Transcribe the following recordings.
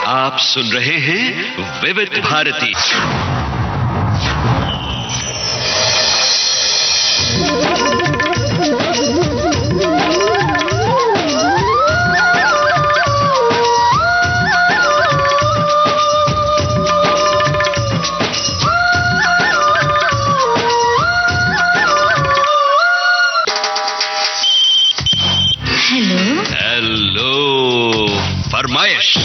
आप सुन रहे हैं विविध भारती। हेलो फरमाइश।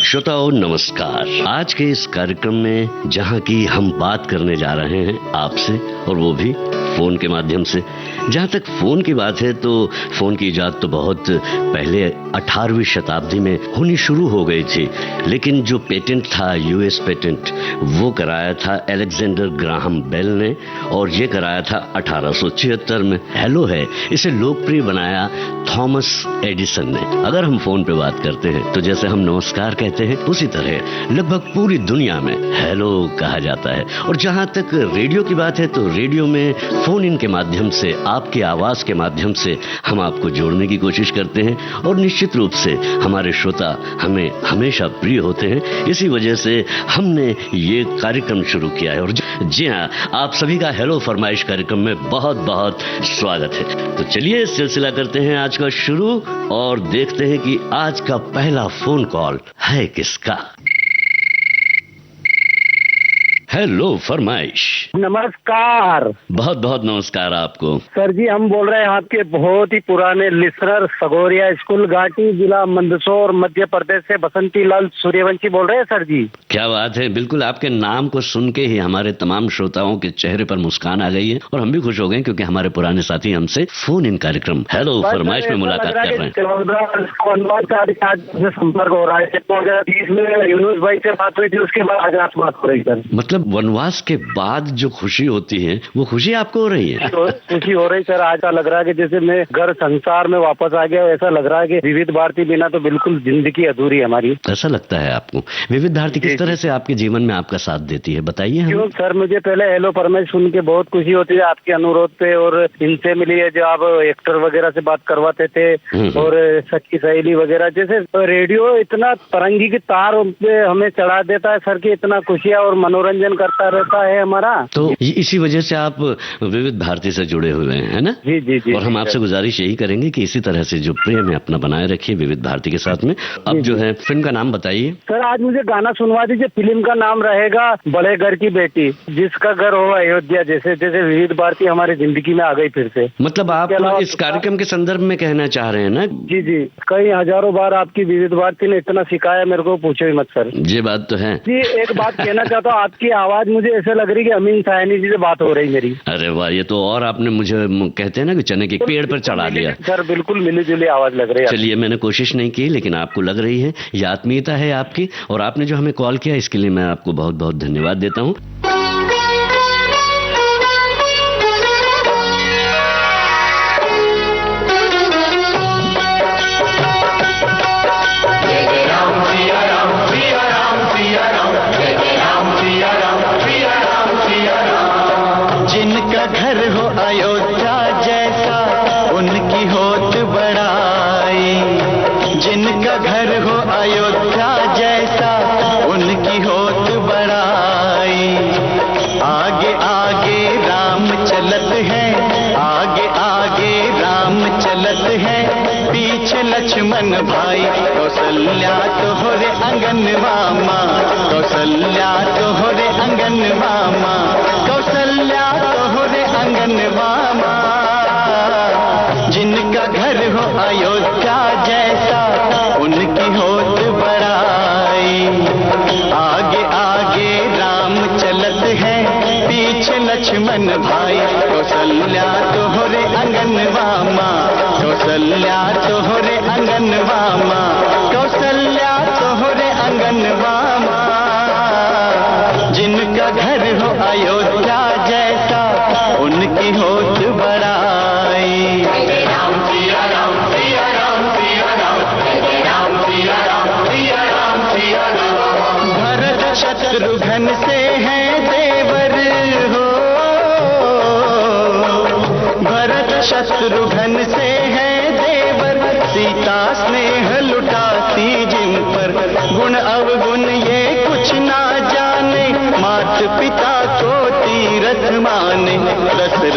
श्रोताओं नमस्कार। आज के इस कार्यक्रम में जहां की हम बात करने जा रहे हैं आपसे, और वो भी फोन के माध्यम से। जहां तक फोन की बात है तो फोन की इजाद तो बहुत पहले 18वीं शताब्दी में होनी शुरू हो गई थी, लेकिन जो पेटेंट था, यूएस पेटेंट, वो कराया था अलेक्जेंडर ग्राहम बेल ने, और ये कराया था 1876 में। हेलो है, इसे लोकप्रिय बनाया थॉमस एडिसन ने। अगर हम फोन पे बात करते हैं तो जैसे हम नमस्कार कहते हैं, उसी तरह लगभग पूरी दुनिया में हेलो कहा जाता है। और जहां तक रेडियो की बात है तो रेडियो में फोन इन के माध्यम से, आपकी आवाज के माध्यम से हम आपको जोड़ने की कोशिश करते हैं, और निश्चित रूप से हमारे श्रोता हमें हमेशा प्रिय होते हैं। इसी वजह से हमने ये कार्यक्रम शुरू किया है। और जी हाँ, आप सभी का हेलो फरमाइश कार्यक्रम में बहुत बहुत स्वागत है। तो चलिए सिलसिला करते हैं आज का शुरू, और देखते हैं कि आज का पहला फोन कॉल है किसका। हेलो फरमाइश। नमस्कार। बहुत बहुत नमस्कार आपको। सर जी, हम बोल रहे हैं आपके बहुत ही पुराने लिसनर, सगोरिया स्कूल घाटी, जिला मंदसौर, मध्य प्रदेश से बसंती लाल सूर्यवंशी बोल रहे हैं सर जी। क्या बात है, बिल्कुल आपके नाम को सुन के ही हमारे तमाम श्रोताओं के चेहरे पर मुस्कान आ गई है, और हम भी खुश हो गए क्योंकि हमारे पुराने साथी हमसे फोन इन कार्यक्रम हेलो फरमाइश में मुलाकात कर रहे हैं। संपर्क हो रहा है। 2020 में यूनुस भाई से बात हुई थी, उसके बाद आज आप बात हो रही सर। मतलब वनवास के बाद जो खुशी होती है, वो खुशी आपको हो रही है? तो खुशी हो रही सर। आज लग रहा है कि जैसे मैं घर संसार में वापस आ गया। ऐसा लग रहा है कि विविध भारती बिना तो बिल्कुल जिंदगी अधूरी है हमारी। ऐसा लगता है आपको? विविध भारती किस तरह से आपके जीवन में आपका साथ देती है, बताइए हमें। क्यों सर, मुझे पहले हेलो फरमाइश सुन के बहुत खुशी होती है आपके अनुरोध पे, और इनसे मिली है जो आप एक्टर वगैरह से बात करवाते थे, और सच्ची सहेली वगैरह। जैसे रेडियो इतना तरंगी की तार पे हमें चढ़ा देता है सर, की इतना खुशियाँ और मनोरंजन करता रहता है हमारा। तो इसी वजह से आप विविध भारती से जुड़े हुए हैं, है ना? जी जी जी। और हम आपसे गुजारिश यही करेंगे कि इसी तरह से जो प्रेम है अपना बनाए रखिए विविध भारती के साथ में। अब जो है फिल्म का नाम बताइए सर। आज मुझे गाना सुनवा दीजिए। फिल्म का नाम रहेगा बड़े घर की बेटी, जिसका घर हो अयोध्या। जैसे जैसे विविध भारती हमारी जिंदगी में आ गई फिर से। मतलब आप इस कार्यक्रम के संदर्भ में कहना चाह रहे हैं ना? जी जी। कई हजारों बार आपकी विविध भारती ने इतना सिखाया मेरे को, पूछो ही मत सर। ये बात तो है जी। एक बात कहना चाहता हूँ, आपकी आवाज मुझे ऐसे लग रही है कि अमीन साहनी जी से बात हो रही मेरी। अरे वाह, ये तो और आपने मुझे कहते हैं ना कि चने के पेड़ पर चढ़ा दिया सर। बिल्कुल मिली जुली आवाज लग रही है। चलिए, मैंने कोशिश नहीं की लेकिन आपको लग रही है। ये आत्मीयता है आपकी, और आपने जो हमें कॉल किया इसके लिए मैं आपको बहुत बहुत धन्यवाद देता हूँ। जिनका घर हो अयोध्या जैसा उनकी होत बड़ाई, जिनका घर हो अयोध्या जैसा उनकी होत बड़ाई। आगे आगे राम चलत है, आगे आगे राम चलत है, पीछे लक्ष्मण भाई। कौशल्या तोहरे अंगन मामा, कौशल्या तोहरे अंगन मामा, कौशल्या तोहरे अंगन मामा। जिनका घर हो अयोध्या जैसा उनकी होत बड़ाई। आगे आगे राम चलत है, पीछे लक्ष्मण भाई। कौशल्या तोहरे अंगन मामा, कौशल्या तोहरे अंगन मामा, कौशल्या तोहरे अंगन मामा। जिनका घर हो अयोध्या जैसा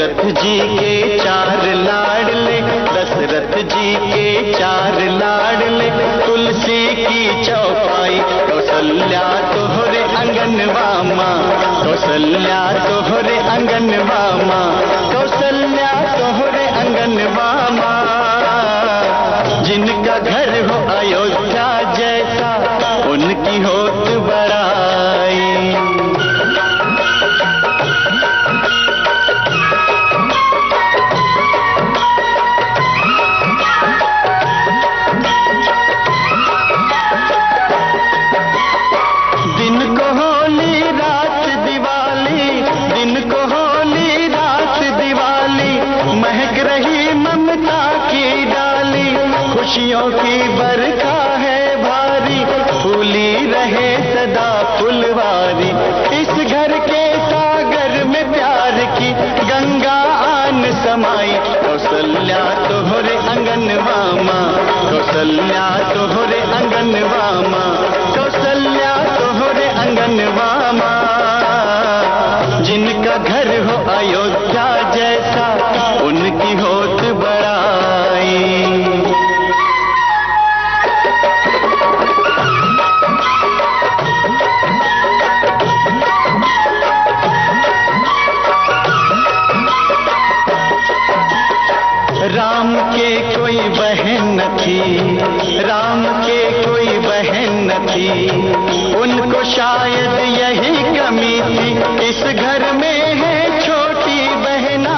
दशरथ जी के 4 लाडले, दशरथ जी के 4 लाडले, तुलसी की चौपाई, कौशल्या तोहरे अंगनवा माँ, कौशल्या तोहरे अंगनवा माँ, कौशल्या तोहरे अंगनवा माँ। जिनका घर हो अयोध्या जैसा, उनकी होत बड़ाई। दिन को होली रात दिवाली, दिन को होली रात दिवाली, महक रही ममता की डाली, खुशियों की बरखा है भारी, फूली रहे सदा फुलवारी। इस घर के सागर में प्यार की गंगा आन समाई, कौशल्या तोहरे अंगनवा माँ, कौशल्या तोहरे अंगनवा माँ, कौशल्या तोहरे अंगनवा माँ। जिनका घर हो अयोध्या जैसा, उनकी होत बड़ाई। राम के कोई बहन न थी, राम के कोई बहन न थी, उनको शायद यही कमी थी, इस घर में है छोटी बहना,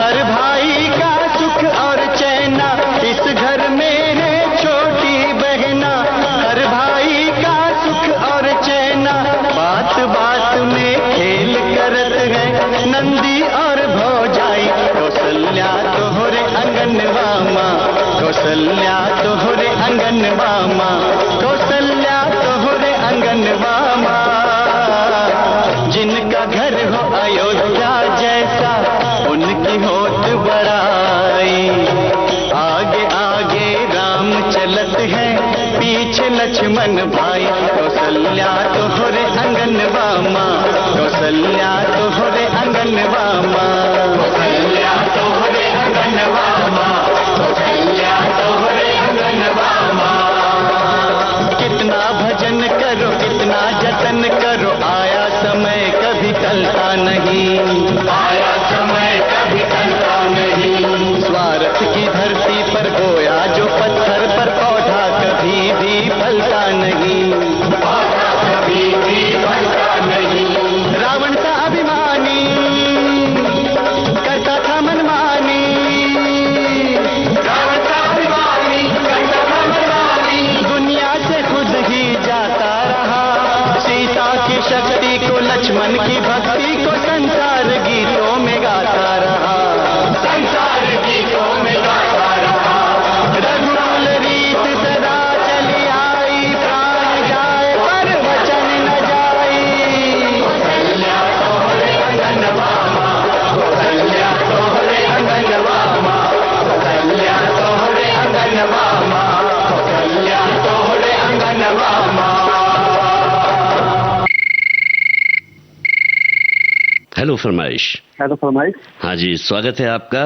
हर भाई का सुख और चैना, इस घर में है छोटी बहना, हर भाई का सुख और चैना। बात बात में खेल करत है नंदी और भौजाई, कौशल्या तोहरे अंगनवा माँ, कौशल्या तोहरे अंगनवा माँ, कौशल्या तोहरे अंगनवा माँ। जिनका घर हो अयोध्या जैसा, उनकी होत बड़ाई। आगे आगे राम चलत है, पीछे लक्ष्मण भाई, कौशल्या तोहरे अंगनवा माँ, कौशल्या तोहरे अंगनवा माँ, कौशल्या तोहरे अंगनवा माँ, कौशल्या तोहरे अंगनवा माँ। कितना भजन करो, कितना जतन करो, आया समय कभी टलता नहीं, आया समय कभी टलता नहीं। स्वार्थ की धरती पर बोया जो पत्थर पर पौधा, कभी भी फलता नहीं, पौधा कभी भी फलता नहीं। रावण सा अभिमानी करता था मनमानी, रावण सा अभिमानी करता था मनमानी, दुनिया से खुद ही जाता रहा। सीता की शक्ति को, लक्ष्मण की भक्ति को, संसार गीतों में गाता रहा, संसार गीतों में गाता रहा। रघुकुल रीत सदा चली आई, प्राण जाए पर वचन न जाई। कौशल्या तोहरे अंगनवा माँ, कौशल्या तोहरे अंगनवा माँ, कौशल्या तोहरे अंगनवा माँ, कौशल्या तोहरे अंगनवा माँ। हेलो फरमाइश। हेलो फरमाइश। हाँ जी, स्वागत है आपका।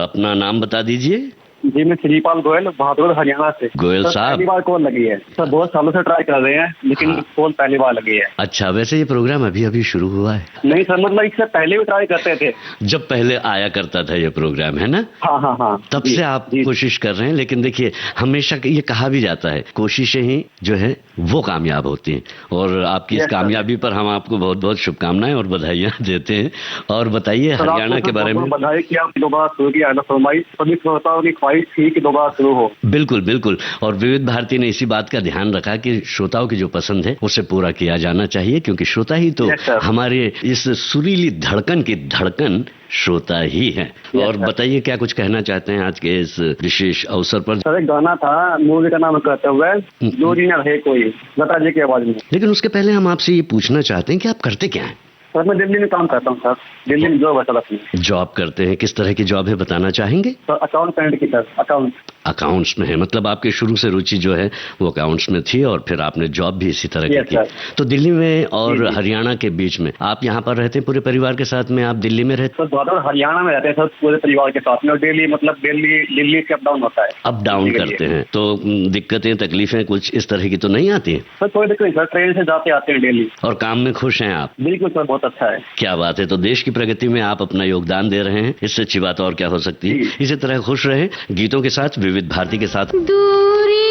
अपना नाम बता दीजिए। जी मैं श्रीपाल गोयल, बहादुर हरियाणा से। गोयल सर, साहब। पहली बार कॉल लगी है सर, बहुत सालों से ट्राई कर रहे हैं लेकिन हाँ। कॉल पहली बार लगी है। अच्छा, वैसे ये प्रोग्राम अभी अभी शुरू हुआ है? नहीं सर, मतलब इससे पहले भी ट्राई करते थे। जब पहले आया करता था ये प्रोग्राम, है ना? हाँ हाँ हाँ। तब जी, से आप जी। कोशिश कर रहे हैं, लेकिन देखिए हमेशा ये कहा भी जाता है, कोशिशें ही जो है वो कामयाब होती हैं। और आपकी इस Yes, sir. कामयाबी पर हम आपको बहुत बहुत शुभकामनाएं और बधाइयां देते हैं। और बताइए सर, हरियाणा आपको के बारे में। बधाई कि आप दोबारा शुरू किया है फरमाइश, सभी श्रोताओं की ख्वाहिश थी कि दोबारा शुरू हो। बिल्कुल बिल्कुल। और विविध भारती ने इसी बात का ध्यान रखा कि श्रोताओं की जो पसंद है उसे पूरा किया जाना चाहिए, क्योंकि श्रोता ही तो Yes, sir. हमारे इस सुरीली धड़कन की धड़कन श्रोता ही है। Yes, और sir. बताइए क्या कुछ कहना चाहते हैं आज के इस विशेष अवसर पर। सर एक गाना था, मूवी का नाम कहते हुए जो जी न रहे कोई, लता जी की आवाज में। लेकिन उसके पहले हम आपसे ये पूछना चाहते हैं कि आप करते क्या हैं? सर मैं दिल्ली में काम करता हूँ सर, दिल्ली में जॉब है सर अपनी। जॉब करते हैं, किस तरह की जॉब है बताना चाहेंगे? सर अकाउंटेंट की सर, अकाउंट। अकाउंट्स में है, मतलब आपकी शुरू से रुचि जो है वो अकाउंट्स में थी और फिर आपने जॉब भी इसी तरह की की। तो दिल्ली में और हरियाणा के बीच में आप यहाँ पर रहते हैं पूरे परिवार के साथ में, आप दिल्ली में रहते? सर बहुत हरियाणा में रहते हैं सर, पूरे परिवार के साथ में, और डेली मतलब दिल्ली से अप डाउन होता है। अप डाउन करते हैं तो दिक्कतें तकलीफें कुछ इस तरह की तो नहीं आती? सर कोई दिक्कत नहीं सर, ट्रेन से जाते आते हैं डेली। और काम में खुश हैं आप? बिल्कुल सर, बहुत अच्छा है। क्या बात है, तो देश की प्रगति में आप अपना योगदान दे रहे हैं, इससे अच्छी बात और क्या हो सकती है। इसी तरह खुश रहे गीतों के साथ, विविध भारती के साथ। दूरी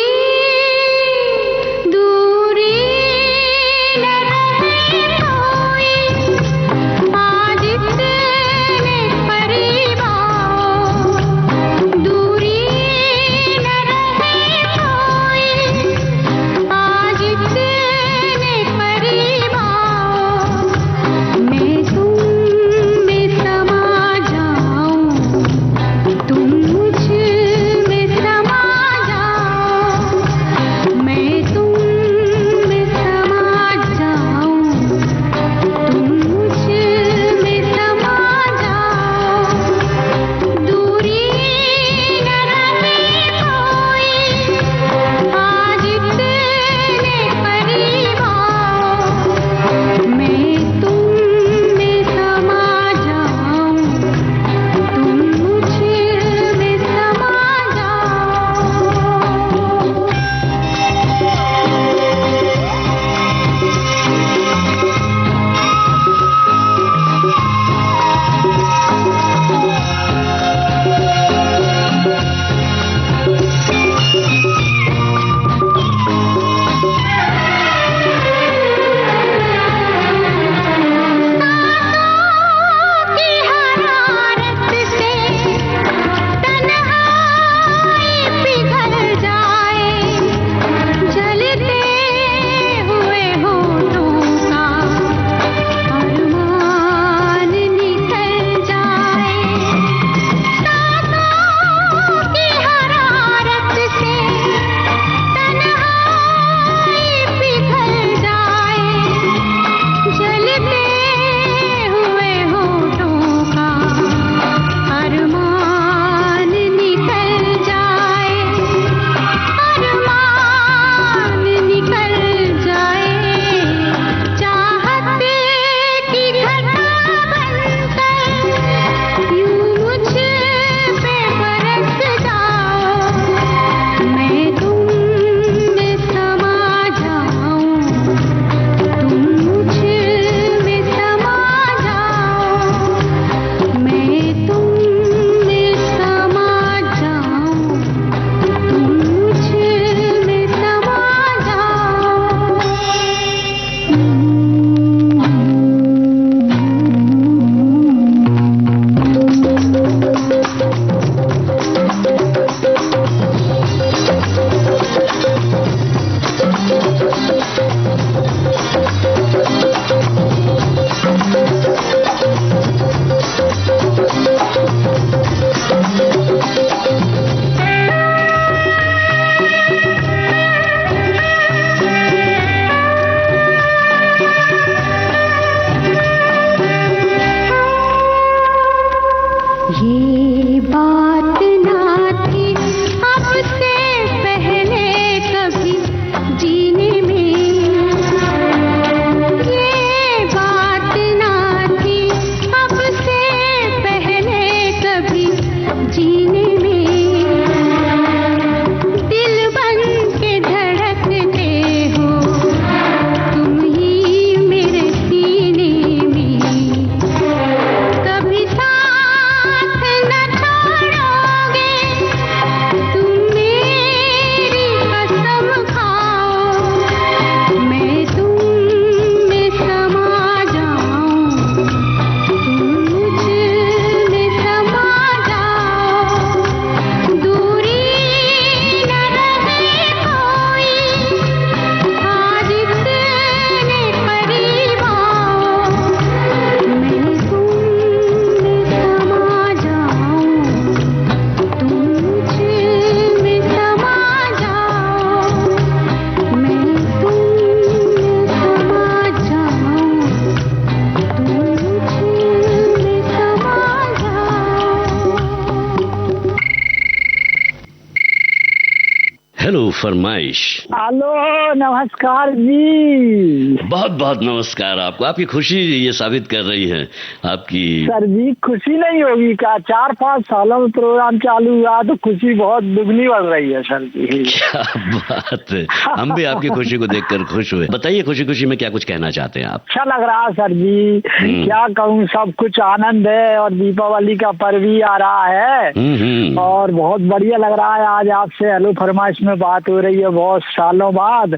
दूरी हेलो फरमाइश। हेलो, नमस्कार जी। बहुत बहुत नमस्कार आपको। आपकी खुशी ये साबित कर रही है आपकी। सर जी खुशी नहीं होगी क्या? 4-5 सालों में प्रोग्राम चालू हुआ तो खुशी बहुत दुगनी बढ़ रही है सर जी। क्या बात है, हम भी आपकी खुशी को देखकर खुश हुए। बताइए खुशी खुशी में क्या कुछ कहना चाहते हैं आप? अच्छा लग रहा है सर जी, क्या कहूँ, सब कुछ आनंद है और दीपावली का पर्व भी आ रहा है और बहुत बढ़िया लग रहा है। आज आपसे हेलो फरमाइश में बात हो रही है बहुत सालों बाद।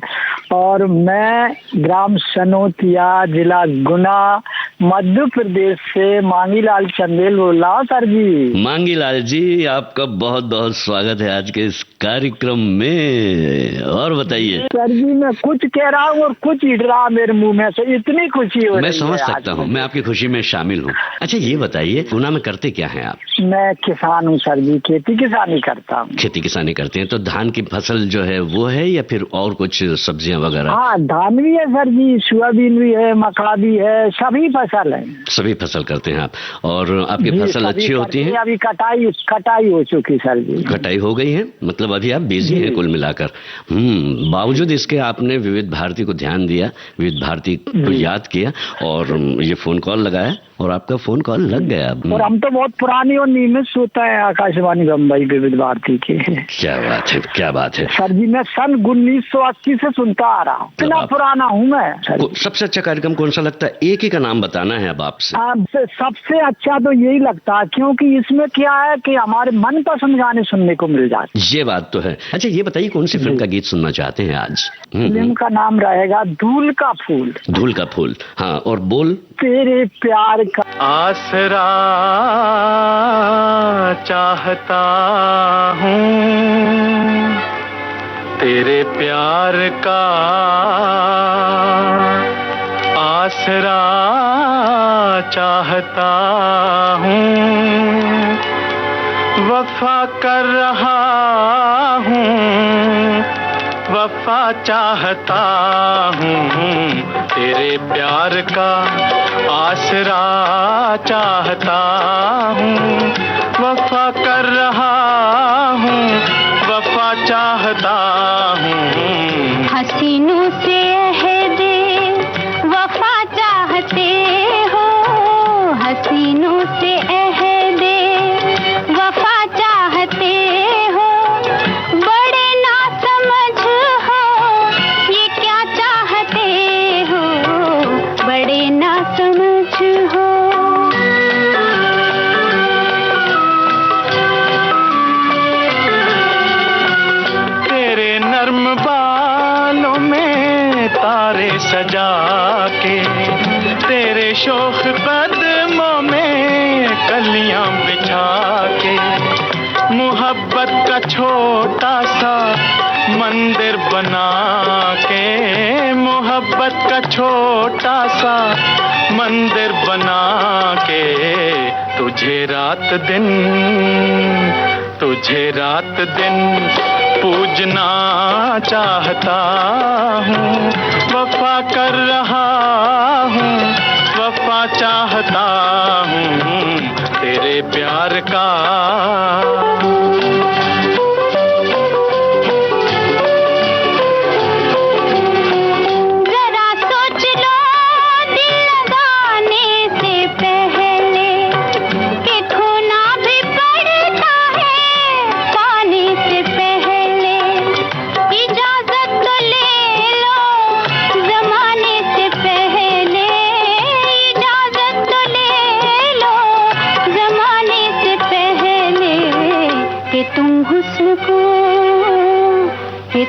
और मैं ग्राम सनोतिया, जिला गुना, मध्य प्रदेश से मांगीलाल चंदेल बोल रहा हूँ सर जी। मांगीलाल जी, आपका बहुत बहुत स्वागत है आज के इस कार्यक्रम में। और बताइए सर जी, मैं कुछ कह रहा हूँ और कुछ हिट रहा मेरे मुंह में से, इतनी खुशी हो रही है। मैं समझ सकता हूँ, मैं आपकी खुशी में शामिल हूँ। अच्छा ये बताइए, गुना में करते क्या हैं आप? मैं किसान हूँ सर जी, खेती किसानी करता हूँ। खेती किसानी करते हैं तो धान की फसल जो है वो है या फिर और कुछ सब्जियां वगैरह? हाँ, धान भी है सर जी, सोयाबीन भी है, मक्का भी है, सभी फसल है। सभी फसल करते हैं आप। और आपकी फसल अच्छी होती है? अभी कटाई हो चुकी सर जी। कटाई हो गई है, मतलब अभी आप बिजी हैं कुल मिलाकर। बावजूद इसके आपने विविध भारती को ध्यान दिया, विविध भारती को याद किया और ये फोन कॉल लगाया और आपका फोन कॉल लग गया। और हम तो बहुत पुरानी और नियमित श्रोता है आकाशवाणी बम्बई विविध भारती के। क्या बात है, क्या बात है सर जी। मैं सन 1980 से सुनता आ रहा हूँ, इतना पुराना हूँ मैं। सबसे अच्छा कार्यक्रम कौन सा लगता है? एक ही का नाम बताना है अब आपसे। सबसे अच्छा तो यही लगता है क्योंकि इसमें क्या है कि हमारे मनपसंद गाने सुनने को मिल जाते। ये बात तो है। अच्छा ये बताइए, कौन सी फिल्म का गीत सुनना चाहते हैं आज? फिल्म का नाम रहेगा धूल का फूल। धूल का फूल, हाँ। और बोल? तेरे प्यार का आसरा चाहता हूँ, तेरे प्यार का आसरा चाहता हूँ, वफा कर रहा हूँ, वफा चाहता हूँ, तेरे प्यार का आसरा चाहता हूँ, वफा कर रहा हूँ, वफा चाहता हूँ। हसीनों से अहदे वफा चाहते हो, हसीनों से अहदे वफा चाहते हो, बड़े ना समझ हो ये क्या चाहते हो, बड़े ना समझ हो। तेरे नर्म बालों में तारे सजा के, तेरे शोख कदमों में कलियां बिछा के, मोहब्बत का छोटा सा मंदिर बना के, मोहब्बत का छोटा सा मंदिर बना के, तुझे रात दिन, तुझे रात दिन पूजना चाहता हूँ, वफा कर रहा हूँ, वफा चाहता हूँ, तेरे प्यार का।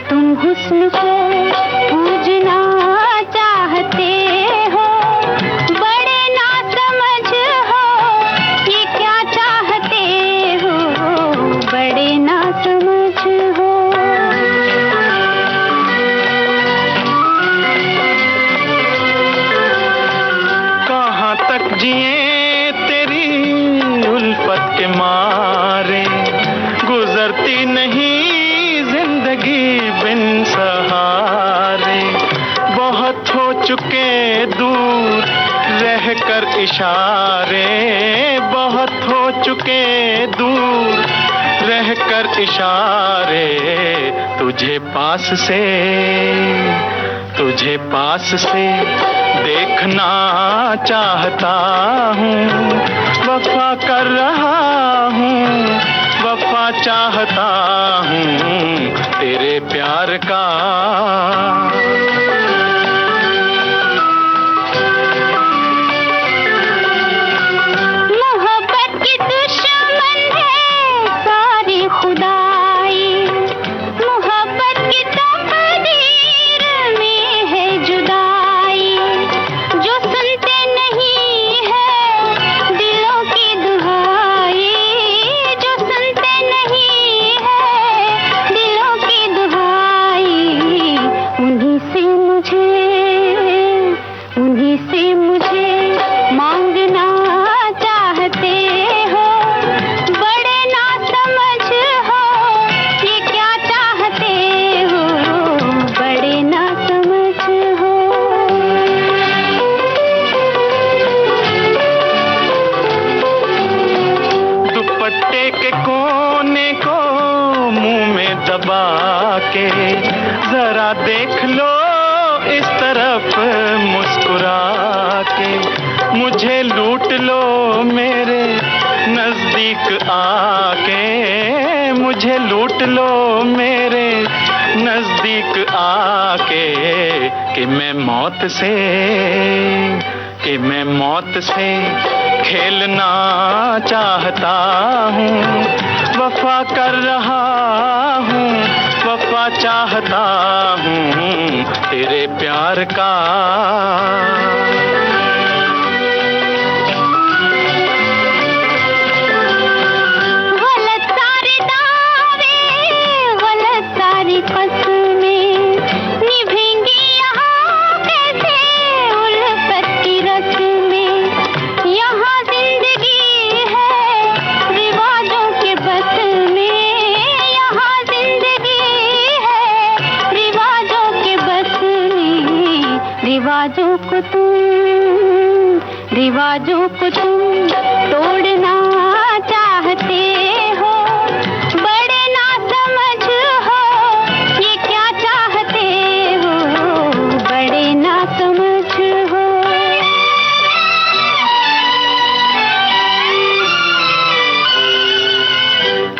तुम हुस्न को पूजना चाहते हो, बड़े ना समझ हो ये क्या चाहते हो, बड़े ना समझ हो। कहाँ तक जिए तेरी उल्फत के मारे, गुजरती नहीं जिंदगी बिन सहारे, बहुत हो चुके दूर रह कर कर इशारे बहुत हो चुके दूर, रह कर इशारे तुझे पास से देखना चाहता हूँ। वफा कर रहा हूँ, वफा चाहता हूँ तेरे प्यार का। जरा देख लो इस तरफ मुस्कुरा के, मुझे लूट लो मेरे नजदीक आके, मुझे लूट लो मेरे नजदीक आके, कि मैं मौत से खेलना चाहता हूँ। वफा कर रहा हूँ, वफा चाहता हूँ तेरे प्यार का। रिवाजों को तुम तोड़ना चाहते हो, बड़े ना समझ हो, ये क्या चाहते हो, बड़े ना समझ हो।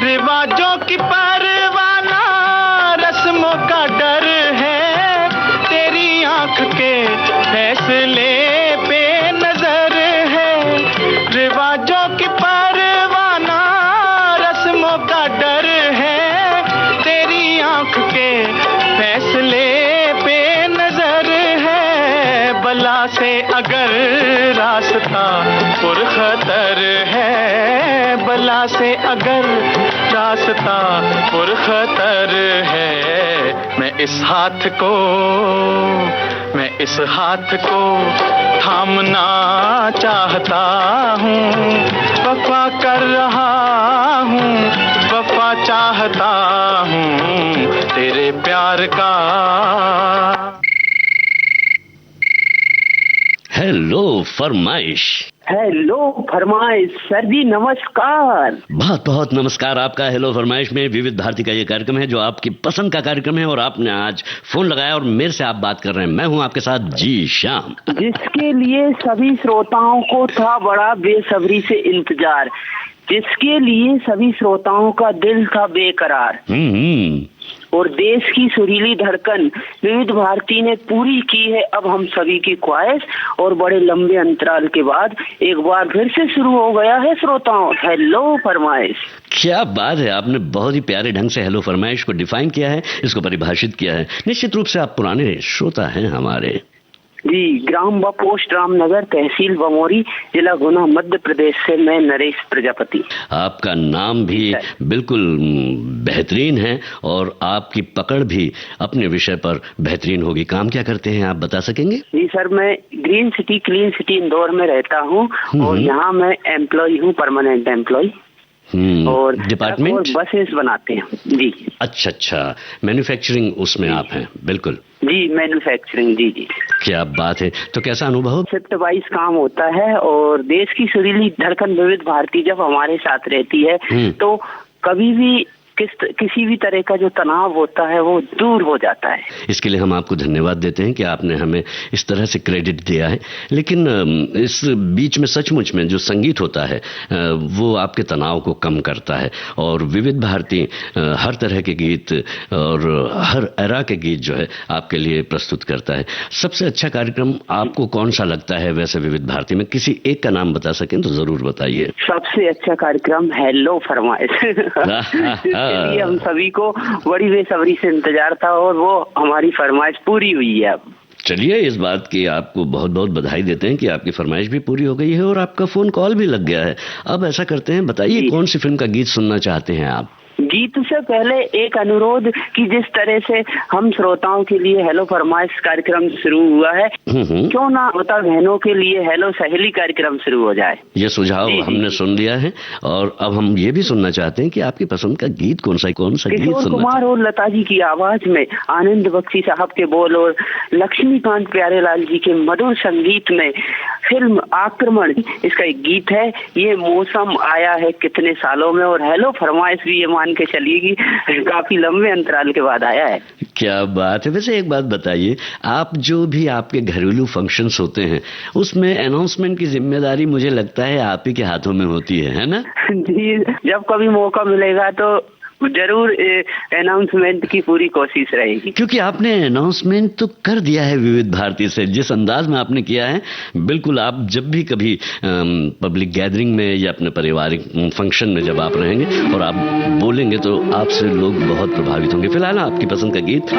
रिवाजों की परवाना रस्मों का डर है, तेरी आंख के फैसले पे नजर है। रिवाजों की परवाना रस्मों का डर है, तेरी आंख के फैसले पे नजर है। बला से अगर रास्ता पुरखतर है, बला से अगर रास्ता पुरखतर है, मैं इस हाथ को थामना चाहता हूँ। वफा कर रहा हूँ, वफा चाहता हूँ तेरे प्यार का। हेलो फरमाइश। हेलो फरमाइश सर जी, नमस्कार। बहुत बहुत नमस्कार आपका। हेलो फरमाइश में विविध भारती का ये कार्यक्रम है जो आपकी पसंद का कार्यक्रम है, और आपने आज फोन लगाया और मेरे से आप बात कर रहे हैं। मैं हूं आपके साथ जी श्याम, जिसके लिए सभी श्रोताओं को था बड़ा बेसब्री से इंतजार, जिसके लिए सभी श्रोताओं का दिल था बेकरार, और देश की सुरीली धड़कन विविध भारती ने पूरी की है अब हम सभी की ख्वाहिश। और बड़े लंबे अंतराल के बाद एक बार फिर से शुरू हो गया है श्रोताओं हेलो फरमाइश। क्या बात है, आपने बहुत ही प्यारे ढंग से हेलो फरमाइश को डिफाइन किया है, इसको परिभाषित किया है। निश्चित रूप से आप पुराने श्रोता हैं हमारे। जी, ग्राम व पोस्ट रामनगर, तहसील बमोरी, जिला गुना, मध्य प्रदेश से मैं नरेश प्रजापति। आपका नाम भी बिल्कुल बेहतरीन है और आपकी पकड़ भी अपने विषय पर बेहतरीन होगी। काम क्या करते हैं आप बता सकेंगे? जी सर, मैं green city clean city Indore में रहता हूँ और यहाँ मैं एम्प्लॉय हूँ, परमानेंट एम्प्लॉय। और डिपार्टमेंट बसेस बनाते हैं जी। अच्छा अच्छा, मैन्युफैक्चरिंग उसमें आप हैं? बिल्कुल जी, मैन्युफैक्चरिंग जी जी। क्या बात है। तो कैसा अनुभव? शिफ्ट वाइज काम होता है और देश की सुरीली धड़कन विविध भारती जब हमारे साथ रहती है तो कभी भी किसी भी तरह का जो तनाव होता है वो दूर हो जाता है। इसके लिए हम आपको धन्यवाद देते हैं कि आपने हमें इस तरह से क्रेडिट दिया है। लेकिन इस बीच में सचमुच में जो संगीत होता है वो आपके तनाव को कम करता है और विविध भारती हर तरह के गीत और हर एरा के गीत जो है आपके लिए प्रस्तुत करता है। सबसे अच्छा कार्यक्रम आपको कौन सा लगता है वैसे विविध भारती में? किसी एक का नाम बता सकें तो जरूर बताइए। सबसे अच्छा कार्यक्रम हेलो फरमाइश लिए हम सभी को बड़ी बेसब्री से इंतजार था और वो हमारी फरमाइश पूरी हुई है। अब चलिए, इस बात की आपको बहुत बहुत बधाई देते हैं कि आपकी फरमाइश भी पूरी हो गई है और आपका फोन कॉल भी लग गया है। अब ऐसा करते हैं, बताइए कौन सी फिल्म का गीत सुनना चाहते हैं आप? गीत से पहले एक अनुरोध कि जिस तरह से हम श्रोताओं के लिए हेलो फरमाइश कार्यक्रम शुरू हुआ है, क्यों ना होता बहनों के लिए हेलो सहेली कार्यक्रम शुरू हो जाए। ये सुझाव हमने सुन लिया है और अब हम ये भी सुनना चाहते हैं कि आपकी पसंद का गीत कौन सा गीत सुनना? किशोर कुमार और लता जी की आवाज में आनंद बख्शी साहब के बोल और लक्ष्मीकांत प्यारेलाल जी के मधुर संगीत में फिल्म आक्रमण इसका एक गीत है। ये मौसम आया है कितने सालों में और हेलो फरमाइश भी ये मान के चलिएगी काफी लंबे अंतराल के बाद आया है। क्या बात है। वैसे एक बात बताइए, आप जो भी आपके घरेलू फंक्शंस होते हैं उसमें अनाउंसमेंट की जिम्मेदारी मुझे लगता है आप ही के हाथों में होती है ना? जी, जब कभी मौका मिलेगा तो जरूर अनाउंसमेंट की पूरी कोशिश रहेगी। क्योंकि आपने अनाउंसमेंट तो कर दिया है विविध भारती से, जिस अंदाज में आपने किया है, बिल्कुल आप जब भी कभी पब्लिक गैदरिंग में या अपने पारिवारिक फंक्शन में जब आप रहेंगे और आप बोलेंगे तो आपसे लोग बहुत प्रभावित होंगे। फिलहाल आपकी पसंद का गीत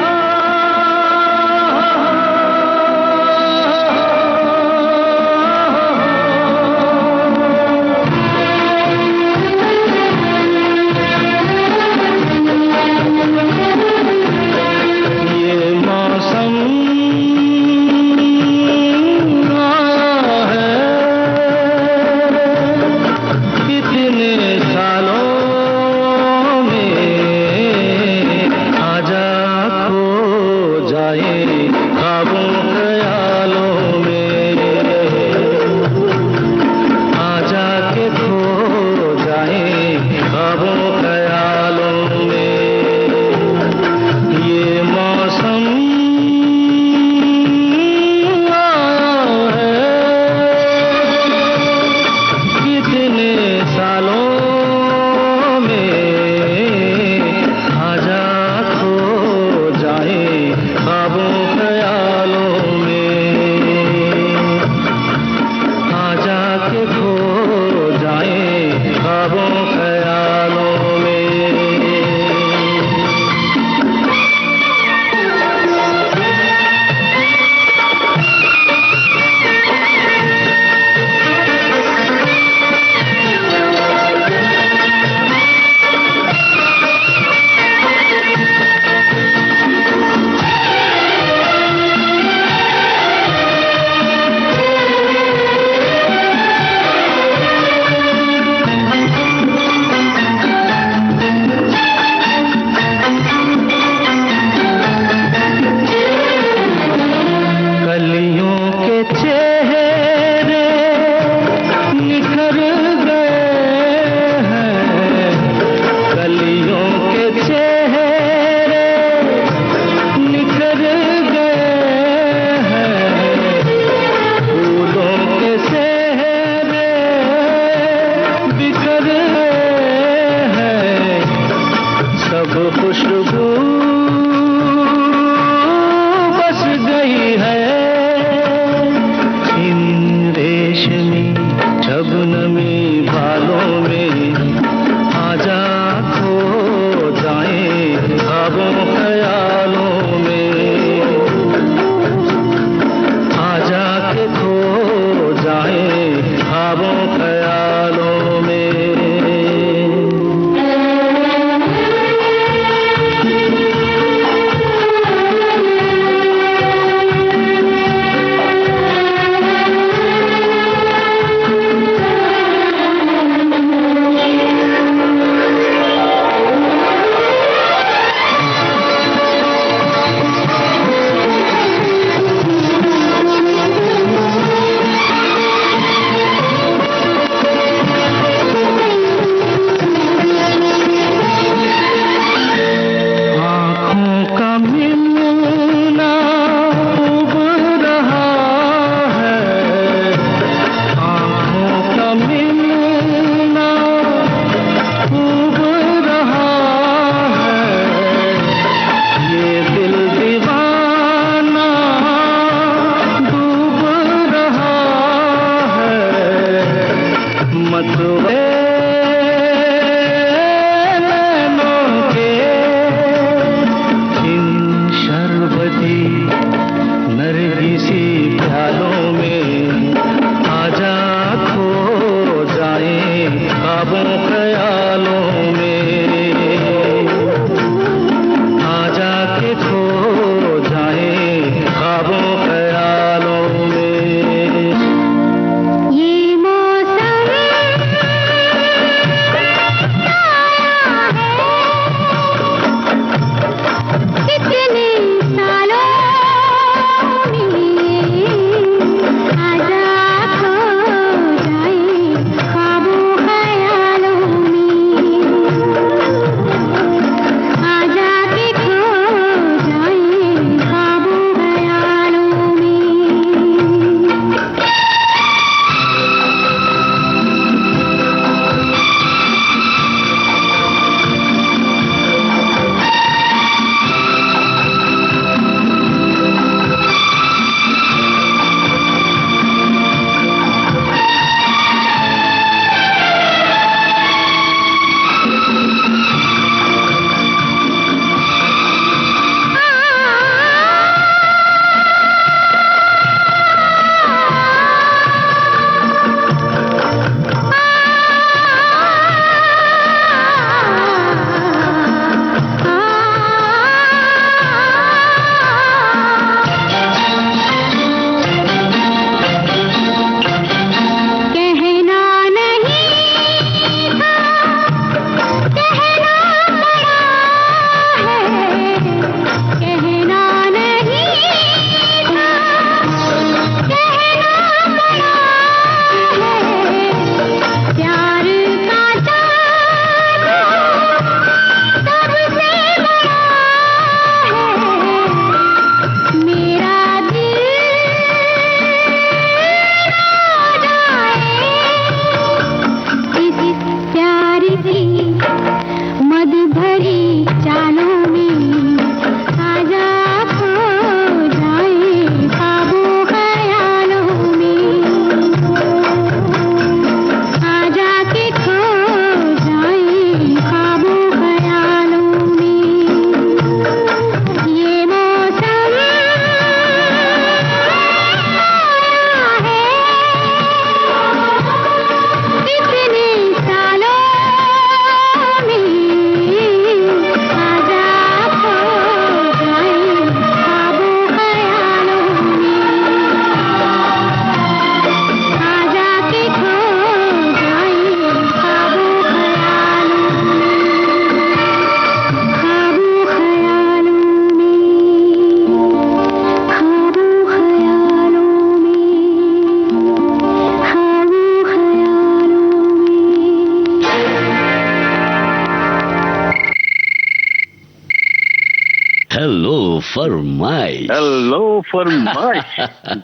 फरमाइश। हेलो फरमाइश।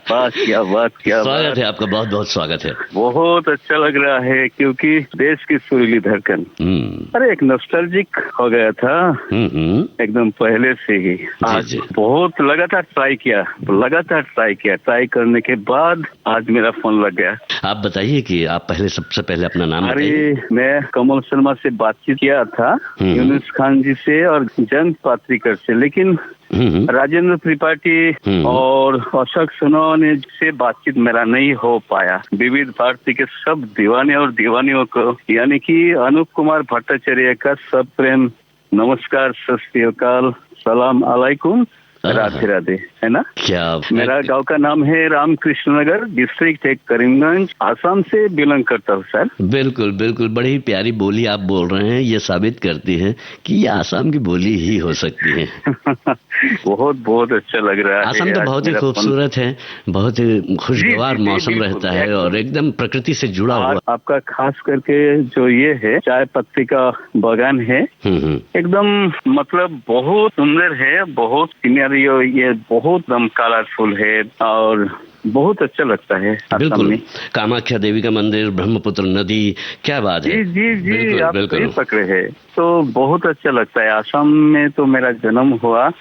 बात क्या स्वागत है आपका, बहुत बहुत स्वागत है। बहुत अच्छा लग रहा है क्योंकि देश की सुरीली धड़कन, अरे एक नॉस्टैल्जिक हो गया था एकदम पहले से ही। आज बहुत लगातार ट्राई करने के बाद आज मेरा फोन लग गया। आप बताइए कि आप सबसे पहले अपना नाम बताइए। अरे मैं कमल शर्मा से बातचीत किया था, यूनुस खान जी से और जयंत पात्रिकर से, लेकिन राजेंद्र त्रिपाठी और अशोक सोनवणे से बातचीत मेरा नहीं हो पाया। विविध भारती के सब दीवाने और दीवानियों को, यानी कि अनूप कुमार भट्टाचार्य का सब प्रेम नमस्कार, सत श्री अकाल, सलाम अलैकुम, राधे राधे, है ना। क्या मेरा गांव का नाम है रामकृष्ण नगर, डिस्ट्रिक्ट है करीमगंज, आसाम से बिलोंग करता हूँ सर। बिल्कुल बिल्कुल, बड़ी प्यारी बोली आप बोल रहे हैं, ये साबित करती है कि ये आसाम की बोली ही हो सकती है। बहुत बहुत अच्छा लग रहा है। आसाम तो बहुत ही खूबसूरत है, बहुत ही खुशगवार मौसम रहता है और एकदम प्रकृति से जुड़ा हुआ। आपका खास करके जो ये है चाय पत्ती का बागान है, एकदम मतलब बहुत सुंदर है, बहुत सीनियरियो, ये बहुत दम कलरफुल है और बहुत अच्छा लगता है। बिल्कुल, कामाख्या देवी का मंदिर, ब्रह्मपुत्र नदी, क्या बात है। जी आप सही पकड़े हैं। तो बहुत अच्छा लगता है। आसाम में तो मेरा जन्म हुआ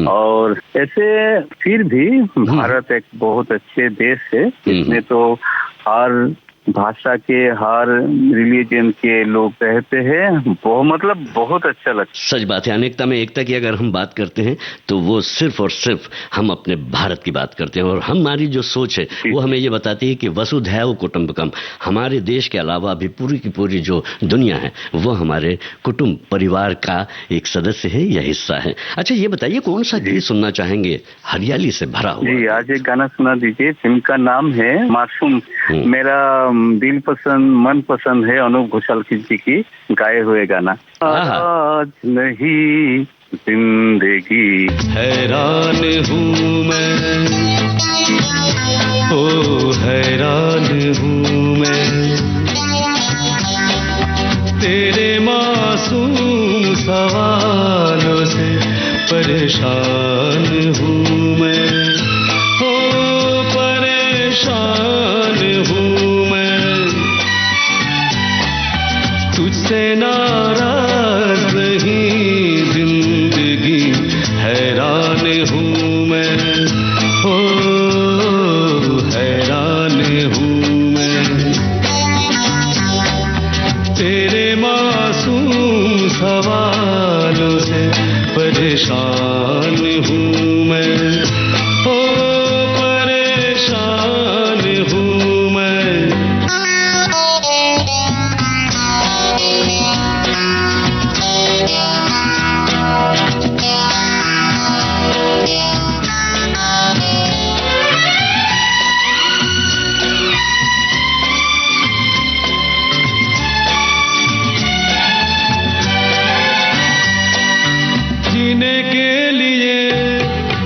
और ऐसे फिर भी भारत एक बहुत अच्छे देश है, इसमें तो हर भाषा के, हर रिलीजन के लोग रहते हैं। मतलब बहुत अच्छा लगता है। सच बात है, अनेकता में एकता की अगर हम बात करते हैं तो वो सिर्फ और सिर्फ हम अपने भारत की बात करते हैं, और हमारी जो सोच है वो हमें ये बताती है कि वसुधैव कुटुंबकम, हमारे देश के अलावा भी पूरी की पूरी जो दुनिया है वो हमारे कुटुंब परिवार का एक सदस्य है या हिस्सा है। अच्छा, ये बताइए कौन सा गीत सुनना चाहेंगे हरियाली से भरा हुआ? जी, आज एक गाना सुना दीजिए। फिल्म का नाम है मासूम। मेरा दिल पसंद, मन पसंद है अनूप घोषाल जी की गाए हुए गाना। आज नहीं जिंदगी हैरान हूँ मैं, ओ हैरान हूँ मैं, तेरे मासूम सवालों से परेशान हूँ मैं, ओ परेशान हूँ मैं, तुझसे नाराज नहीं जिंदगी, हैरान हूँ मैं, ओ हैरान हूँ मैं, तेरे मासूम सवालों से परेशान हूँ मैं, ओ परेशान हूँ मैं। जीने के लिए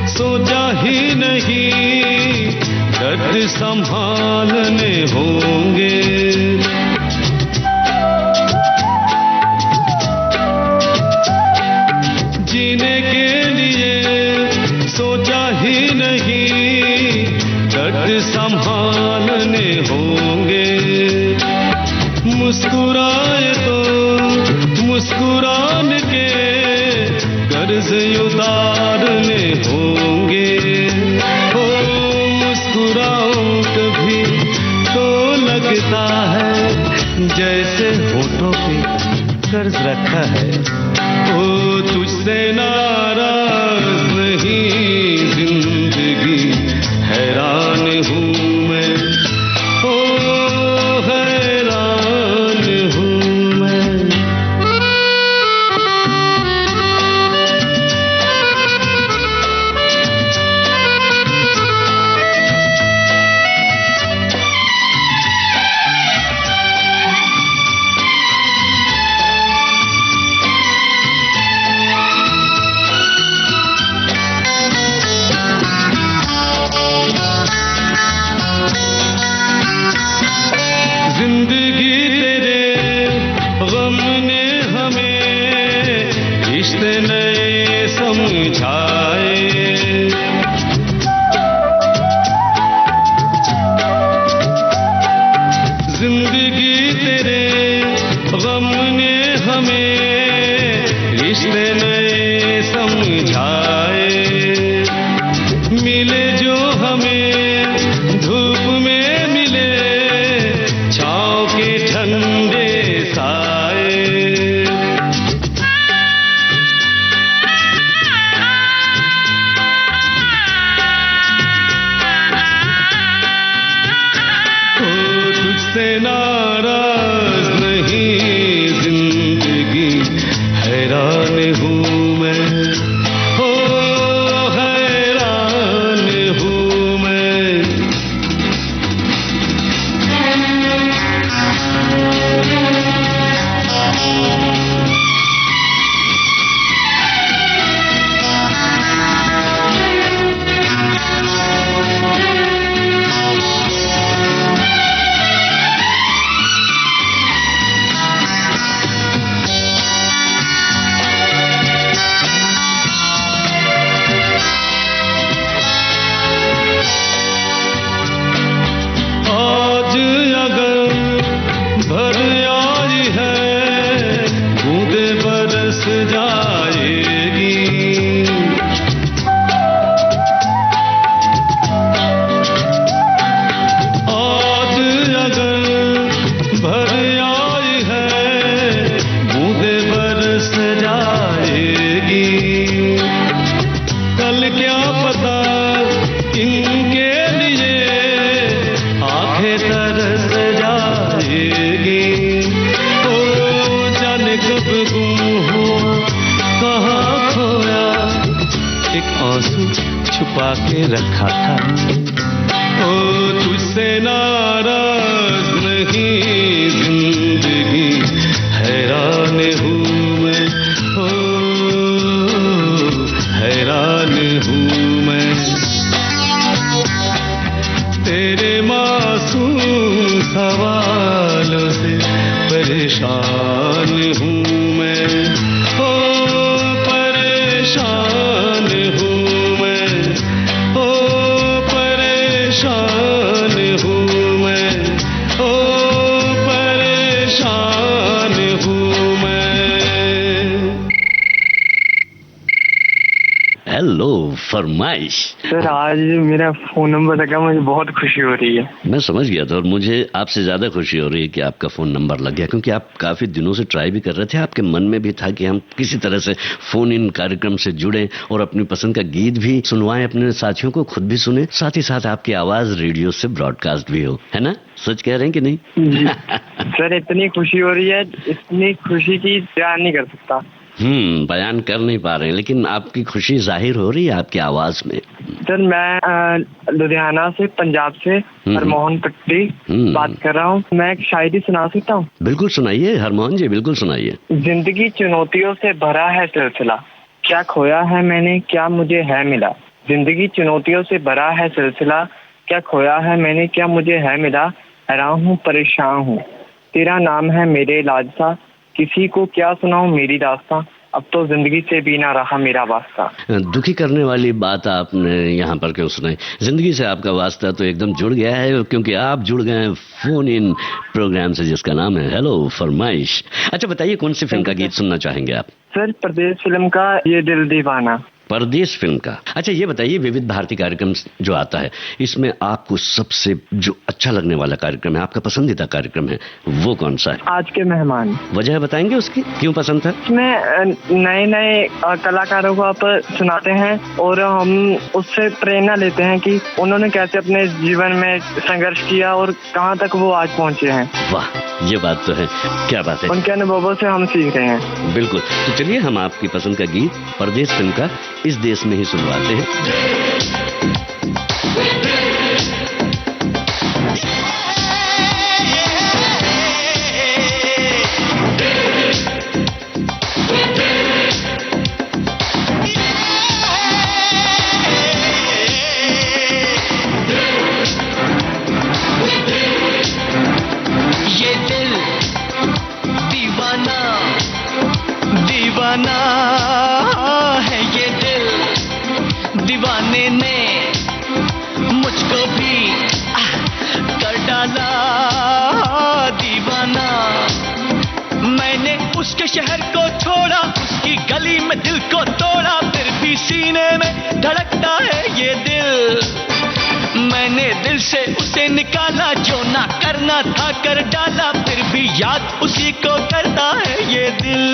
सोचा ही नहीं, दर्द संभालने होंगे, जीने के लिए सोचा ही नहीं, दर्द संभालने होंगे, मुस्कुराए तो मुस्कुराने के कर्ज उतारने होंगे, हो मुस्कुराओ कभी तो लगता है जैसे होठों पे कर्ज रखा है, ओ तुझसे नाराज नहीं जिंदगी, हैरान हूँ मैं, ओ हैरान हूँ मैं। जिंदगी तेरे गम ने हमें रिश्ते नए समझाए, जिंदगी तेरे गम ने हमें रिश्ते नए समझाए, मिले जो हमें धूप में मिले छाँव के ठंडे साए, ओ तुझसे नाराज नहीं जिंदगी, हैरान हूँ मैं, ओ छुपा के रखा था। ओ तुझसे नाराज नहीं जिंदगी, हैरान हूँ मैं, ओ हैरान हूँ मैं। तेरे मासूम सवालों से परेशान हूँ मैं, ओ परेशान हूँ मैं, ओ परेशान हूँ मैं, ओ परेशान हूँ मैं। हेलो फरमाइश। सर आज मेरा फोन नंबर लगा, मुझे बहुत खुशी हो रही है। मैं समझ गया था और मुझे आपसे ज्यादा खुशी हो रही है कि आपका फोन नंबर लग गया, क्योंकि आप काफी दिनों से ट्राई भी कर रहे थे। आपके मन में भी था कि हम किसी तरह से फोन इन कार्यक्रम से जुड़े और अपनी पसंद का गीत भी सुनवाएं अपने साथियों को, खुद भी सुने, साथ ही साथ आपकी आवाज रेडियो से ब्रॉडकास्ट भी हो, है ना? सच कह रहे हैं कि नहीं? सर इतनी खुशी हो रही है, इतनी खुशी की बयान नहीं कर सकता। बयान कर नहीं पा रहे हैं, लेकिन आपकी खुशी जाहिर हो रही है आपकी आवाज में। सर मैं लुधियाना से, पंजाब से हरमोहन पट्टी बात कर रहा हूँ। मैं एक शायरी सुना सकता हूँ? बिल्कुल सुनाइए हरमोहन जी, बिल्कुल सुनाइए। जिंदगी चुनौतियों से भरा है सिलसिला, क्या खोया है मैंने क्या मुझे है मिला। जिंदगी चुनौतियों से भरा है सिलसिला, क्या खोया है मैंने क्या मुझे है मिला। हैरान हूँ परेशान हूँ, तेरा नाम है मेरे लाजसा, किसी को क्या सुनाऊं मेरी दास्तां, अब तो जिंदगी से भी ना रहा मेरा वास्ता। दुखी करने वाली बात आपने यहाँ पर क्यों सुनाई? जिंदगी से आपका वास्ता तो एकदम जुड़ गया है, क्योंकि आप जुड़ गए हैं फोन इन प्रोग्राम से जिसका नाम है हेलो फरमाइश। अच्छा बताइए, कौन सी फिल्म का गीत सुनना चाहेंगे आप? सर परदेश फिल्म का ये दिल दीवाना। परदेश फिल्म का। अच्छा ये बताइए, विविध भारती कार्यक्रम जो आता है, इसमें आपको सबसे जो अच्छा लगने वाला कार्यक्रम है, आपका पसंदीदा कार्यक्रम है, वो कौन सा है? आज के मेहमान। वजह बताएंगे उसकी, क्यों पसंद था? इसमें नए नए कलाकारों को आप सुनाते हैं और हम उससे प्रेरणा लेते हैं कि उन्होंने कैसे अपने जीवन में संघर्ष किया और कहाँ तक वो आज पहुँचे हैं। वाह, ये बात तो है, क्या बात है। उनके अनुभवों से हम सीख रहे हैं। बिल्कुल, तो चलिए हम आपकी पसंद का गीत परदेश फिल्म का इस देश में ही सुनवाते हैं। ये दिल दीवाना दीवाना है, ये दिल दीवाने ने मुझको भी कर डाला दीवाना। मैंने उसके शहर को छोड़ा, उसकी गली में दिल को तोड़ा, फिर भी सीने में धड़कता है ये दिल। मैंने दिल से उसे निकाला, जो ना करना था कर डाला, फिर भी याद उसी को करता है ये दिल।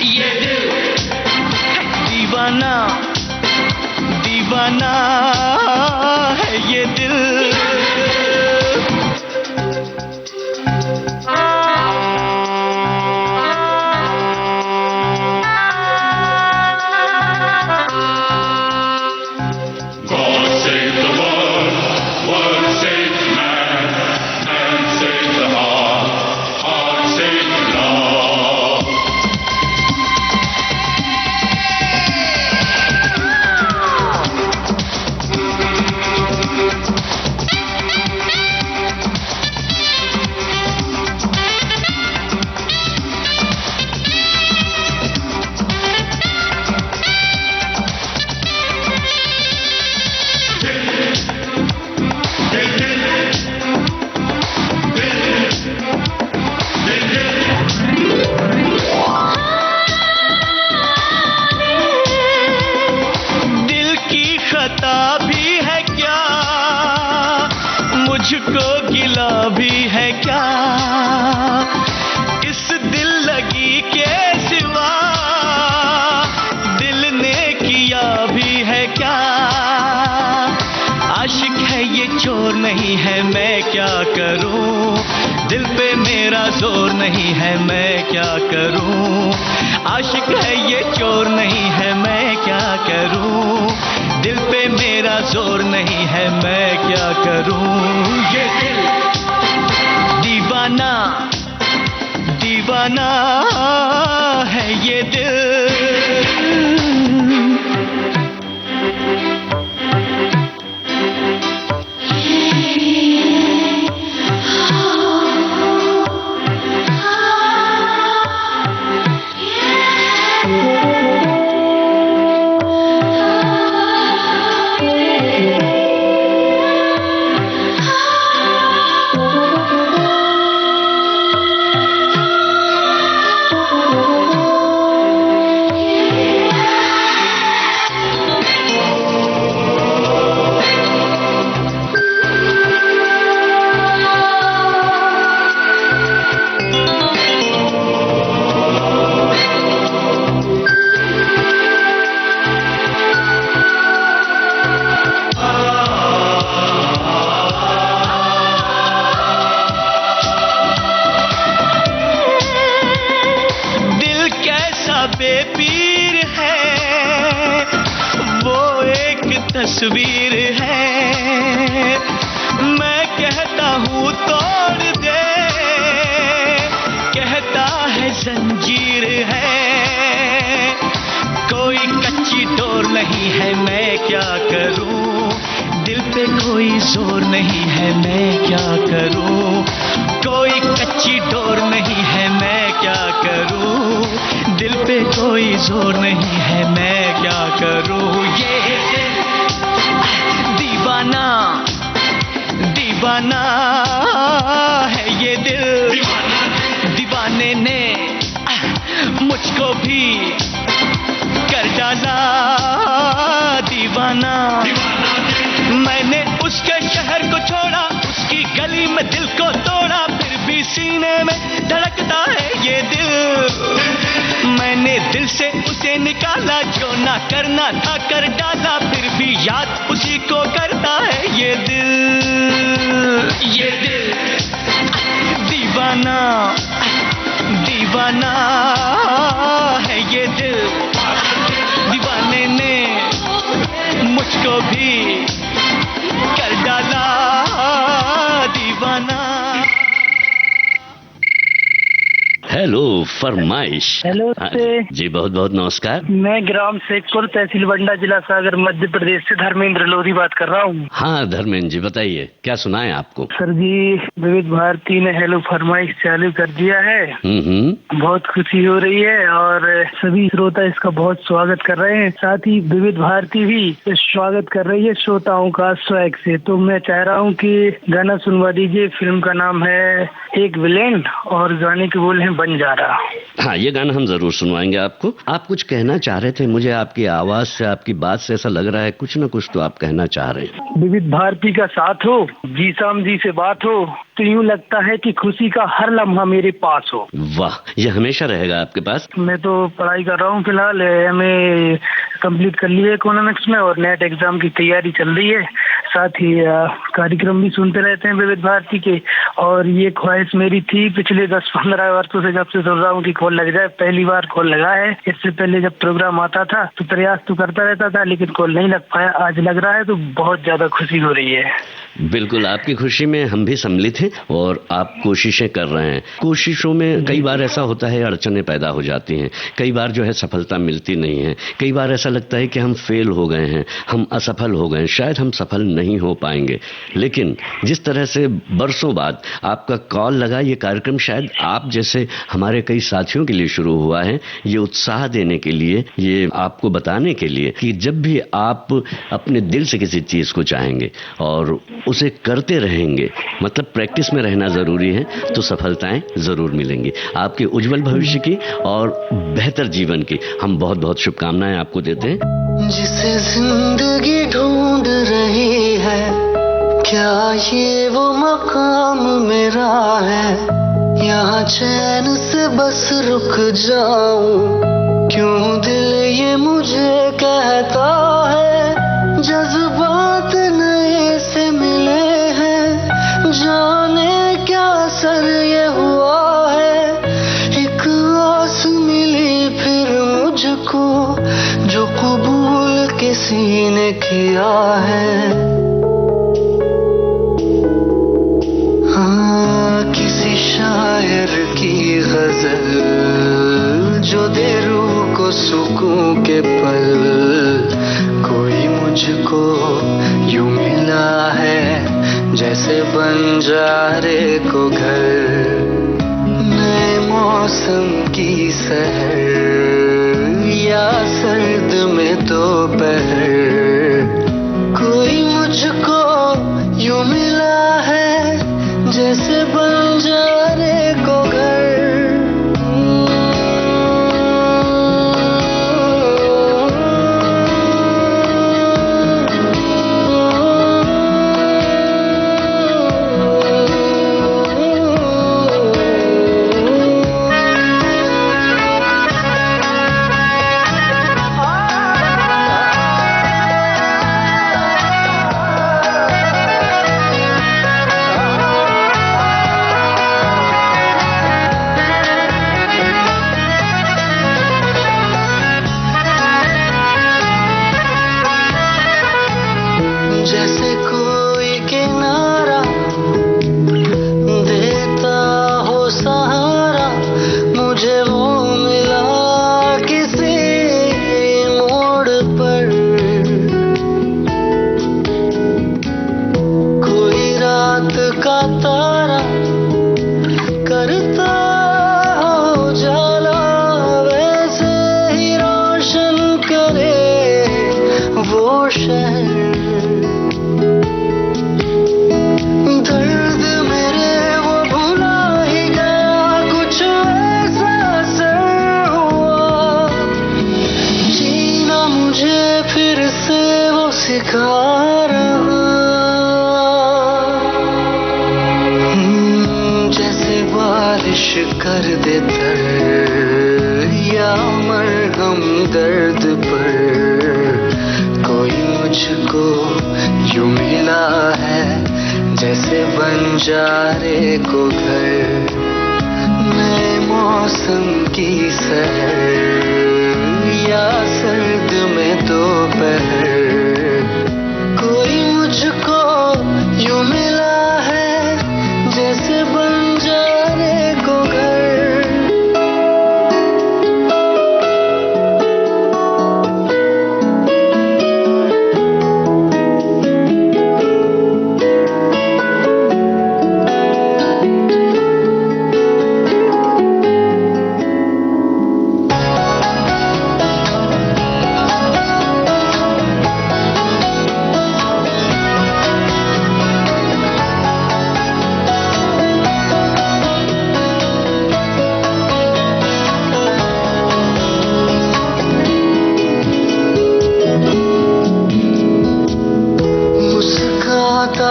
ये दिल दीवाना दीवाना है ये दिल। मुझको गिला भी है क्या इस दिल लगी के सिवा, दिल ने किया भी है क्या। आशिक है ये चोर नहीं है, मैं क्या करूं, दिल पे मेरा जोर नहीं है, मैं क्या करूं। आशिक है ये चोर नहीं है, मैं क्या करूं, दिल पे मेरा जोर नहीं है, मैं क्या करूं। ये दिल दीवाना दीवाना है, ये दिल। बेपीर है, वो एक तस्वीर है। मैं कहता हूँ तोड़ दे, कहता है जंजीर है। कोई कच्ची डोर नहीं है, मैं क्या करूँ। दिल पे कोई जोर नहीं है, मैं क्या करूँ। कोई कच्ची डोर नहीं है, मैं क्या करूँ। दिल पे कोई जोर नहीं है, मैं क्या करूँ। ये दीवाना दीवाना है, ये दिल। दीवाने ने मुझको भी कर डाला दीवाना। मैंने उसके शहर को छोड़ा, उसकी गली में दिल को तोड़ा, फिर भी सीने में धड़कता है ये दिल। मैंने दिल से उसे निकाला, जो ना करना था कर डाला, फिर भी याद उसी को करता है ये दिल। ये दिल दीवाना दीवाना है, ये दिल। दीवाने ने मुझको भी कर डाला दीवाना। हेलो फरमाइश। हेलो जी बहुत बहुत नमस्कार। मैं ग्राम शेखपुर, तहसील बंडा, जिला सागर, मध्य प्रदेश से धर्मेंद्र लोधी बात कर रहा हूँ। हाँ धर्मेंद्र जी बताइए, क्या सुनाएं आपको। सर जी, विविध भारती ने हेलो फरमाइश चालू कर दिया है। बहुत खुशी हो रही है और सभी श्रोता इसका बहुत स्वागत कर रहे हैं। साथ ही विविध भारती भी स्वागत कर रही है श्रोताओं का स्वैग से। तो मैं चाह रहा हूँ कि गाना सुनवा दीजिए। फिल्म का नाम है एक विलेन और गाने के बोल हैं बंजारा। हाँ, ये गाना हम जरूर सुनवाएंगे आपको। आप कुछ कहना चाह रहे थे, मुझे आपकी आवाज से, आपकी बात से ऐसा लग रहा है कुछ न कुछ तो आप कहना चाह रहे हैं। विविध भारती का साथ हो, जी शाम जी से बात हो, तो यूँ लगता है कि खुशी का हर लम्हा मेरे पास हो। वाह, ये हमेशा रहेगा आपके पास। मैं तो पढ़ाई कर रहा हूँ फिलहाल, एमए कंप्लीट कर ली है इकोनॉमिक्स में और नेट एग्जाम की तैयारी चल रही है। साथ ही कार्यक्रम भी सुनते रहते हैं विविध भारती के। और ये ख्वाहिश मेरी थी पिछले 10-15 वर्षों से, जब से सोच रहा हूँ कि कॉल लग जाए। पहली बार कॉल लगा है। इससे पहले जब प्रोग्राम आता था तो प्रयास तो करता रहता था, लेकिन कॉल नहीं लग पाया। आज लग रहा है तो बहुत ज्यादा खुशी हो रही है। बिल्कुल, आपकी खुशी में हम भी सम्मिलित हैं और आप कोशिशें कर रहे हैं। कोशिशों में कई बार ऐसा होता है अड़चनें पैदा हो जाती हैं, कई बार जो है सफलता मिलती नहीं है, कई बार ऐसा लगता है कि हम फेल हो गए हैं, हम असफल हो गए, शायद हम सफल नहीं हो पाएंगे। लेकिन जिस तरह से बरसों बाद आपका कॉल लगा, ये कार्यक्रम शायद आप जैसे हमारे कई साथियों के लिए शुरू हुआ है, ये उत्साह देने के लिए, ये आपको बताने के लिए कि जब भी आप अपने दिल से किसी चीज को चाहेंगे और उसे करते रहेंगे, मतलब प्रैक्टिस में रहना जरूरी है, तो सफलताएं जरूर मिलेंगी। आपके उज्जवल भविष्य की और बेहतर जीवन की हम बहुत बहुत शुभकामनाएं आपको देते हैं। जिसे जिंदगी ढूंढ रही है, क्या ये वो मकाम मेरा है। यहाँ चैन से बस रुक जाऊं, क्यों दिल ये मुझे कहता है। जज्बात नए से मिले हैं, जाने क्या असर ये हुआ है। एक आस मिली फिर मुझको, जो कबूल किस किसी ने किया है, हाँ किसी शायर की गजल जो दे रूह को सुकून के पल। कोई मुझको यूं मिला है जैसे बंजारे को घर, नए मौसम की सहर या सर्द में दोपहर। कोई मुझको यूं मिला है जैसे बंजारे को घर। जैसे कोई किनारा देता हो सहारा, मुझे वो मिला किसी मोड़ पर। कोई रात का तारा करता हो उजाला, वैसे ही रोशन करे वो शहर। दर्द मेरे वो भुला ही गया, कुछ ऐसा असर हुआ। जीना मुझे फिर से वो सिखा रहा। जैसे बारिश कर दे तर या मरहम दर्द पर। कोई मुझको यूं मिला है जैसे बंजारे को घर, नए मौसम की सहर या सर्द में दोपहर। कोई मुझको यूं मिला है जैसे बंजारे को घर।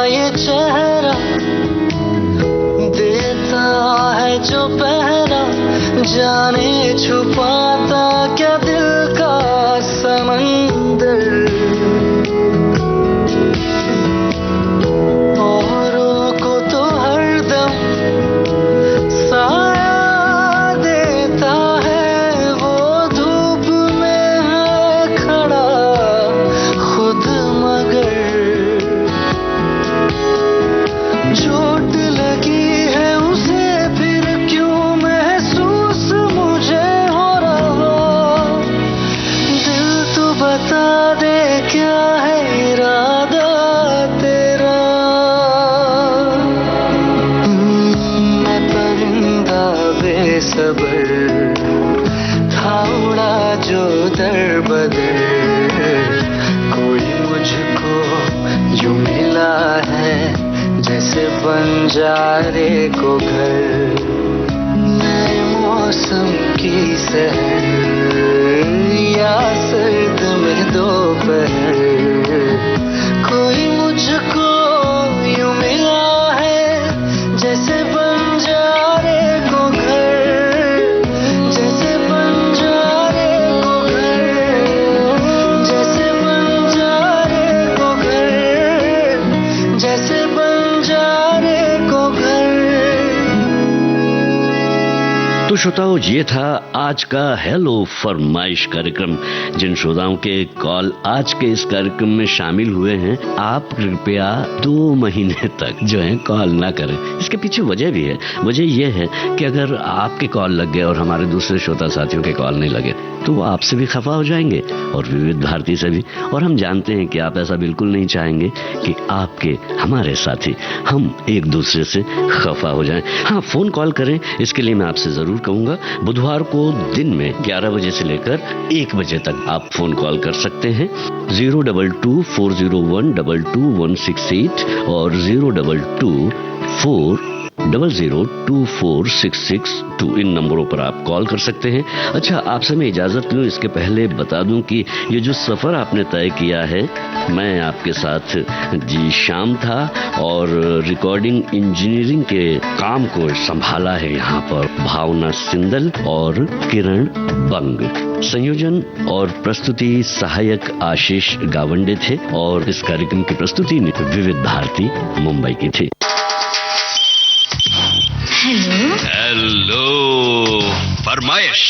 ये चेहरा देता है जो पहरा, जाने छुपाता क्या दिल का समंदर। औरों को तो हरदम साया देता है, वो धूप में है खड़ा खुद मगर। चोट लगी है उसे फिर क्यों महसूस मुझे हो रहा। दिल तो बता दे क्या है इरादा तेरा। मैं परिंदा बेसबर था उड़ा जो दर बदर। कोई मुझको यूं मिला है जैसे बंजारे को घर, नए मौसम की सहर या सर्द में दोपहर। कोई मुझको यूं मिला है जैसे बंजारे को घर, जैसे बंजारे को घर, जैसे बंजारे को घर, जैसे बंजारे को घर। तो श्रोताओं, ये था आज का हेलो फरमाइश कार्यक्रम। जिन श्रोताओं के कॉल आज के इस कार्यक्रम में शामिल हुए हैं, आप कृपया 2 महीने तक जो है कॉल ना करें। इसके पीछे वजह भी है। वजह यह है कि अगर आपके कॉल लग गए और हमारे दूसरे श्रोता साथियों के कॉल नहीं लगे तो वो आपसे भी खफा हो जाएंगे और विविध भारती से भी। और हम जानते हैं कि आप ऐसा बिल्कुल नहीं चाहेंगे कि आपके हमारे साथी हम एक दूसरे से खफा हो जाएं। हाँ, फोन कॉल करें, इसके लिए मैं आपसे जरूर कहूंगा। बुधवार को दिन में 11 बजे से लेकर 1 बजे तक आप फोन कॉल कर सकते हैं। 02240122168 और 022402466 इन नंबरों पर आप कॉल कर सकते हैं। अच्छा, आपसे मैं इजाजत लूं इसके पहले बता दूं कि ये जो सफर आपने तय किया है, मैं आपके साथ जी शाम था और रिकॉर्डिंग इंजीनियरिंग के काम को संभाला है यहाँ पर भावना सिंदल और किरण बंग। संयोजन और प्रस्तुति सहायक आशीष गावंडे थे और इस कार्यक्रम की प्रस्तुति विविध भारती मुंबई की थी। हेलो फरमाइश।